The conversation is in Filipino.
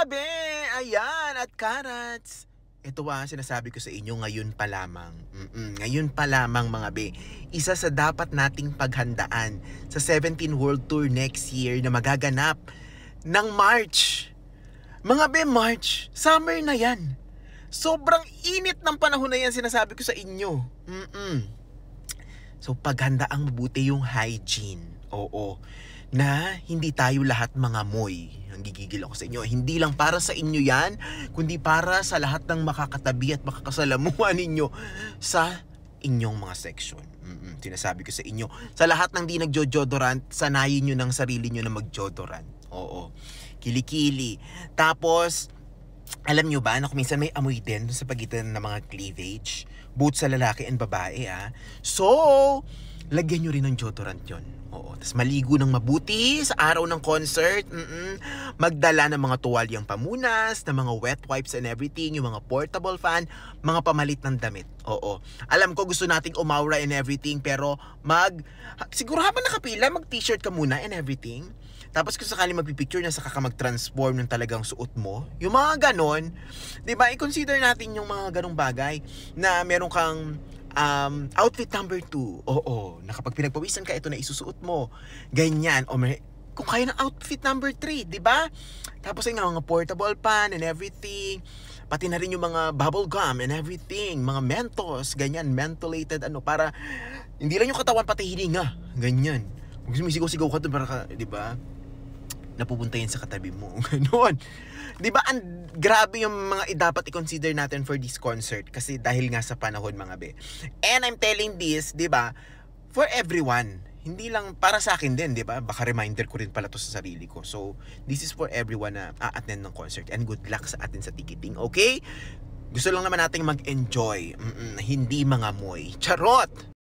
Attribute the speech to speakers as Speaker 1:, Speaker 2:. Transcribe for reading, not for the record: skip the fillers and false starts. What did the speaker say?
Speaker 1: mga be! Ayan, at karats. Ito sinasabi ko sa inyo ngayon pa lamang. Ngayon pa lamang mga be. Isa sa dapat nating paghandaan sa 17 World Tour next year na magaganap ng March. Mga be, March. Summer na yan. Sobrang init ng panahon na yan, sinasabi ko sa inyo. So paghandaang mabuti yung hygiene. Oo. Na hindi tayo lahat mga moy. Ang gigigil ako sa inyo. Hindi lang para sa inyo yan, kundi para sa lahat ng makakatabi at makakasalamuhan ninyo sa inyong mga section. Sinasabi ko sa inyo, sa lahat ng di nagjo-jodorant, sanayin nyo ng sarili nyo na mag-jodorant. Oo. Kilikili. Tapos, alam nyo ba na kung minsan may amoy din sa pagitan ng mga cleavage? Both sa lalaki and babae, So, lagyan nyo rin ng deodorant yun. Oo. Tapos maligo ng mabuti sa araw ng concert. Magdala ng mga tuwalyang pamunas, ng mga wet wipes and everything, yung mga portable fan, mga pamalit ng damit. Oo. Alam ko gusto nating umaura and everything, pero siguro habang nakapila, mag-t-shirt ka muna and everything. Tapos kung sakali magpipicture na, saka ka mag-transform ng talagang suot mo. Yung mga ganon, diba, i-consider natin yung mga ganong bagay na meron kang outfit number 2. Oo, na kapag pinagpawisan ka, ito na isusuot mo. Ganyan. O kung kaya ng outfit number 3, diba? Tapos ay nga, mga portable pan and everything. Pati na rin yung mga bubble gum and everything. Mga Mentos, ganyan, mentholated, para hindi lang yung katawan, pati hininga. Ganyan. Kung sumisigaw-sigaw ka doon, para ka, diba? Napupunta yan sa katabi mo. Ganon. Diba, grabe yung mga dapat i-consider natin for this concert. Kasi dahil nga sa panahon, mga be. And I'm telling this, diba, for everyone. Hindi lang para sa akin din, diba? Baka reminder ko rin pala to sa sarili ko. So, this is for everyone na a-attend ng concert. And good luck sa atin sa ticketing, okay? Gusto lang naman nating mag-enjoy. Hindi mga moy. Charot!